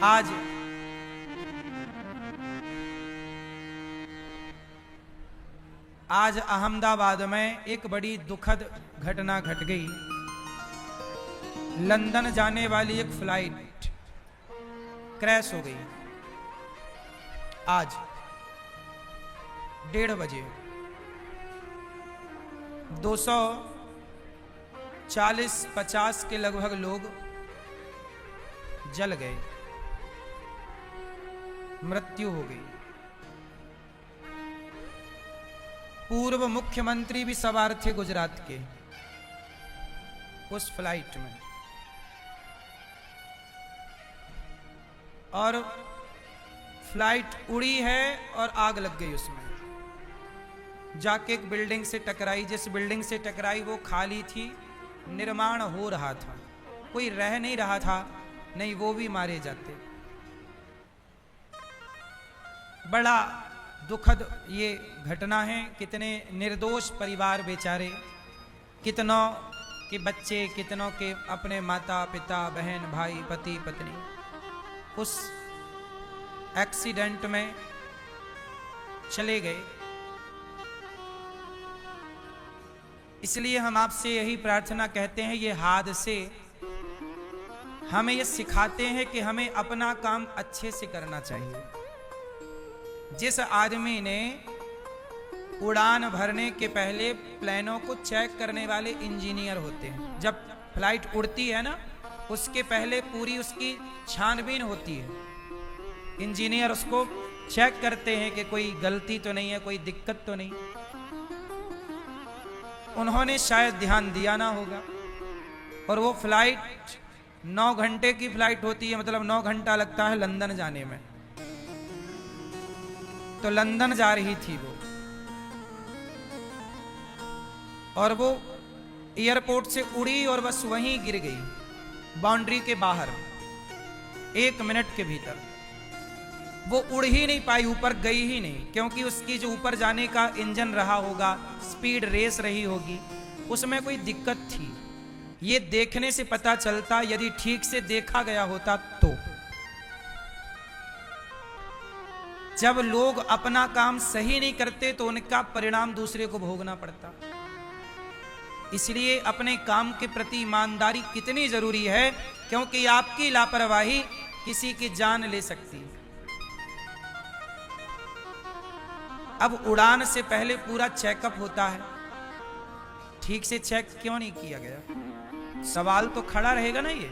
आज अहमदाबाद में एक बड़ी दुखद घटना घट गई। लंदन जाने वाली एक फ्लाइट क्रैश हो गई। आज 1:30 बजे 240-50 के लगभग लोग जल गए, मृत्यु हो गई। पूर्व मुख्यमंत्री भी सवार थे गुजरात के उस फ्लाइट में, और फ्लाइट उड़ी है और आग लग गई उसमें। जाके एक बिल्डिंग से टकराई। जिस बिल्डिंग से टकराई वो खाली थी, निर्माण हो रहा था, कोई रह नहीं रहा था, नहीं वो भी मारे जाते। बड़ा दुखद ये घटना है। कितने निर्दोष परिवार बेचारे, कितनों के बच्चे, कितनों के अपने माता पिता, बहन भाई, पति पत्नी उस एक्सीडेंट में चले गए। इसलिए हम आपसे यही प्रार्थना कहते हैं, ये हादसे हमें ये सिखाते हैं कि हमें अपना काम अच्छे से करना चाहिए। जिस आदमी ने उड़ान भरने के पहले प्लेनों को चेक करने वाले इंजीनियर होते हैं, जब फ्लाइट उड़ती है ना, उसके पहले पूरी उसकी छानबीन होती है। इंजीनियर उसको चेक करते हैं कि कोई गलती तो नहीं है, कोई दिक्कत तो नहीं। उन्होंने शायद ध्यान दिया ना होगा, और वो फ्लाइट 9 घंटे की फ्लाइट होती है, मतलब 9 घंटा लगता है लंदन जाने में। तो लंदन जा रही थी वो, और वो एयरपोर्ट से उड़ी और बस वहीं गिर गई, बाउंड्री के बाहर। 1 मिनट के भीतर वो उड़ ही नहीं पाई, ऊपर गई ही नहीं, क्योंकि उसकी जो ऊपर जाने का इंजन रहा होगा, स्पीड रेस रही होगी, उसमें कोई दिक्कत थी। ये देखने से पता चलता, यदि ठीक से देखा गया होता तो। जब लोग अपना काम सही नहीं करते तो उनका परिणाम दूसरे को भोगना पड़ता। इसलिए अपने काम के प्रति ईमानदारी कितनी जरूरी है, क्योंकि आपकी लापरवाही किसी की जान ले सकती है। अब उड़ान से पहले पूरा चेकअप होता है, ठीक से चेक क्यों नहीं किया गया? सवाल तो खड़ा रहेगा ना। ये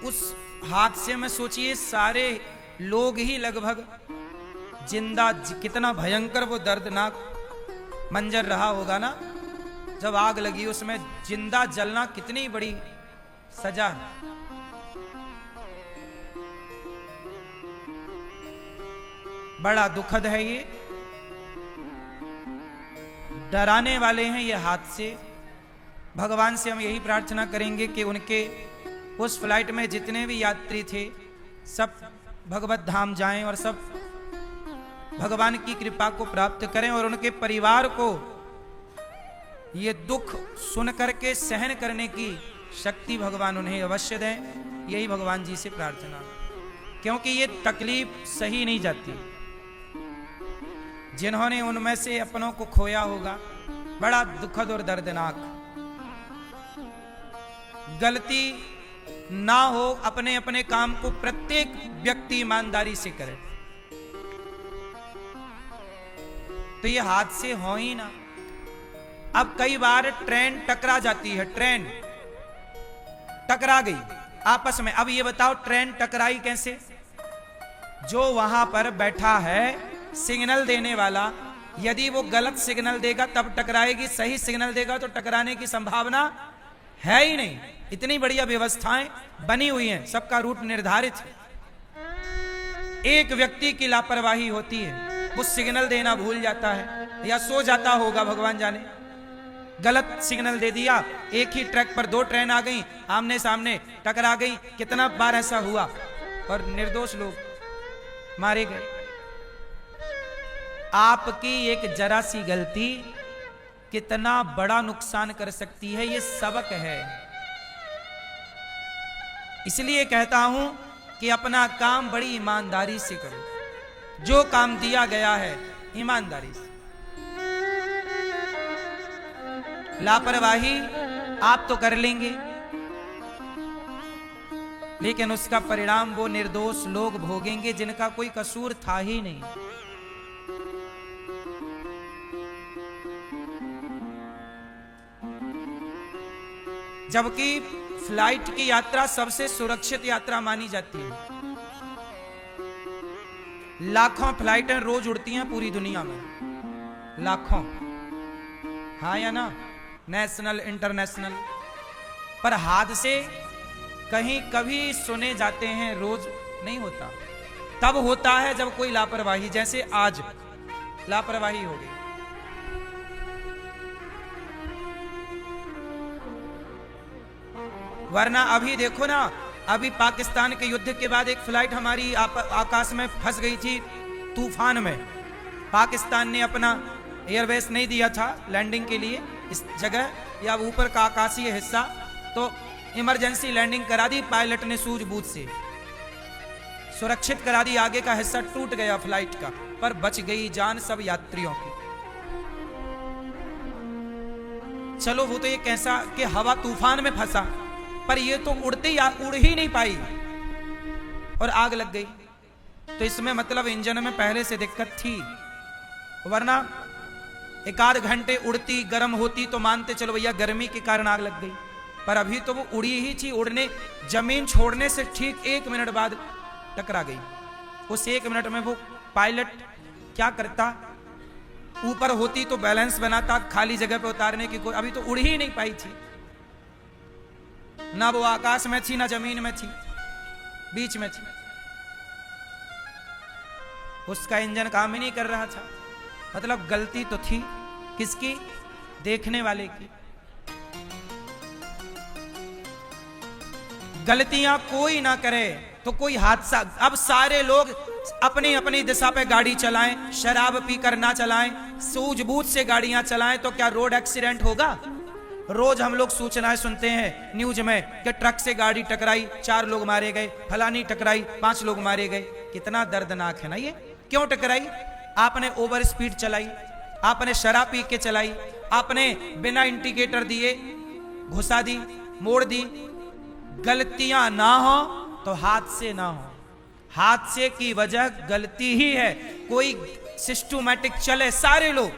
उस हादसे में सोचिए, सारे लोग ही लगभग जिंदा। कितना भयंकर वो दर्दनाक मंजर रहा होगा ना, जब आग लगी उसमें जिंदा जलना कितनी बड़ी सजा है। बड़ा दुखद है ये, डराने वाले हैं ये हादसे। भगवान से हम यही प्रार्थना करेंगे कि उनके उस फ्लाइट में जितने भी यात्री थे सब भगवत धाम जाएं और सब भगवान की कृपा को प्राप्त करें, और उनके परिवार को ये दुख सुन करके सहन करने की शक्ति भगवान उन्हें अवश्य दें। यही भगवान जी से प्रार्थना, क्योंकि ये तकलीफ सही नहीं जाती। जिन्होंने उनमें से अपनों को खोया होगा, बड़ा दुखद और दर्दनाक। गलती ना हो, अपने अपने काम को प्रत्येक व्यक्ति ईमानदारी से करे, तो ये हादसे हो ही ना। अब कई बार ट्रेन टकरा जाती है, ट्रेन टकरा गई आपस में। अब ये बताओ ट्रेन टकराई कैसे? जो वहां पर बैठा है सिग्नल देने वाला, यदि वो गलत सिग्नल देगा तब टकराएगी, सही सिग्नल देगा तो टकराने की संभावना है ही नहीं। इतनी बढ़िया व्यवस्थाएं बनी हुई हैं, सबका रूट निर्धारित है। एक व्यक्ति की लापरवाही होती है, वो सिग्नल देना भूल जाता है, या सो जाता होगा, भगवान जाने, गलत सिग्नल दे दिया। एक ही ट्रैक पर 2 ट्रेन आ गई, आमने सामने टकरा गई। कितना बार ऐसा हुआ, और निर्दोष लोग मारे गए। आपकी एक जरा सी गलती कितना बड़ा नुकसान कर सकती है, ये सबक है। इसलिए कहता हूं कि अपना काम बड़ी ईमानदारी से करो। जो काम दिया गया है ईमानदारी से। लापरवाही आप तो कर लेंगे, लेकिन उसका परिणाम वो निर्दोष लोग भोगेंगे जिनका कोई कसूर था ही नहीं। जबकि फ्लाइट की यात्रा सबसे सुरक्षित यात्रा मानी जाती है। लाखों फ्लाइटें रोज उड़ती हैं पूरी दुनिया में, लाखों, हाँ या ना, नेशनल इंटरनेशनल। पर हादसे कहीं कभी सुने जाते हैं, रोज नहीं होता। तब होता है जब कोई लापरवाही, जैसे आज लापरवाही हो गई। वरना अभी देखो ना, अभी पाकिस्तान के युद्ध के बाद एक फ्लाइट हमारी आकाश में फंस गई थी तूफान में। पाकिस्तान ने अपना एयरवेस नहीं दिया था लैंडिंग के लिए इस जगह या ऊपर का आकाशीय हिस्सा, तो इमरजेंसी लैंडिंग करा दी पायलट ने सूझबूझ से, सुरक्षित करा दी। आगे का हिस्सा टूट गया फ्लाइट का, पर बच गई जान सब यात्रियों की। चलो वो तो ये कैसा कि हवा तूफान में फंसा, पर ये तो उड़ ही नहीं पाई और आग लग गई। तो इसमें मतलब इंजन में पहले से दिक्कत थी, वरना एक आध घंटे उड़ती गर्म होती तो मानते चलो भैया गर्मी के कारण आग लग गई। पर अभी तो वो उड़ी ही थी, उड़ने जमीन छोड़ने से ठीक 1 मिनट बाद टकरा गई। उस 1 मिनट में वो पायलट क्या करता, ऊपर होती तो बैलेंस बनाता, खाली जगह पे उतारने की कोई, अभी तो उड़ ही नहीं पाई थी। ना वो आकाश में थी ना जमीन में थी, बीच में थी। उसका इंजन काम ही नहीं कर रहा था। मतलब गलती तो थी किसकी? देखने वाले की। गलतियां कोई ना करे तो कोई हादसा। अब सारे लोग अपनी अपनी दिशा पे गाड़ी चलाएं, शराब पीकर ना चलाएं, सूझबूझ से गाड़ियां चलाएं, तो क्या रोड एक्सीडेंट होगा? रोज हम लोग सूचनाएं सुनते हैं न्यूज में कि ट्रक से गाड़ी टकराई, 4 लोग मारे गए, फलानी टकराई, 5 लोग मारे गए। कितना दर्दनाक है ना ये। क्यों टकराई? आपने ओवर स्पीड चलाई, आपने शराब पी के चलाई, आपने बिना इंडिकेटर दिए घुसा दी, मोड़ दी। गलतियां ना हो तो हादसे ना हो। हादसे की वजह गलती ही है। कोई सिस्टमैटिक चले, सारे लोग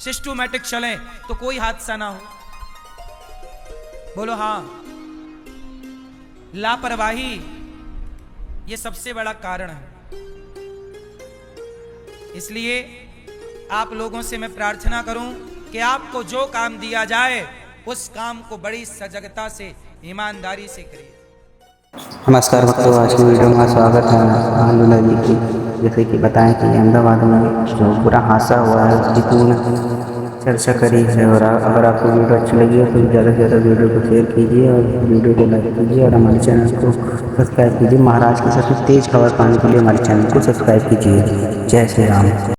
सिस्टमैटिक चले तो कोई हादसा ना हो। बोलो हाँ। लापरवाही ये सबसे बड़ा कारण है। इसलिए आप लोगों से मैं प्रार्थना करूं कि आपको जो काम दिया जाए उस काम को बड़ी सजगता से, ईमानदारी से करिए। नमस्कार भक्तों, आज की वीडियो में स्वागत है आलूला जी की। जैसे कि बताएं कि अहमदाबाद में जो बुरा हादसा हुआ है उसकी पूर्ण चर्चा करी है। और अगर आपको वीडियो अच्छी लगी है तो ज़्यादा से ज़्यादा वीडियो को शेयर कीजिए और वीडियो को लाइक कीजिए और हमारे चैनल को सब्सक्राइब कीजिए। महाराज की सबसे तेज़ खबर पाने के लिए हमारे चैनल को सब्सक्राइब कीजिए। जय श्री राम।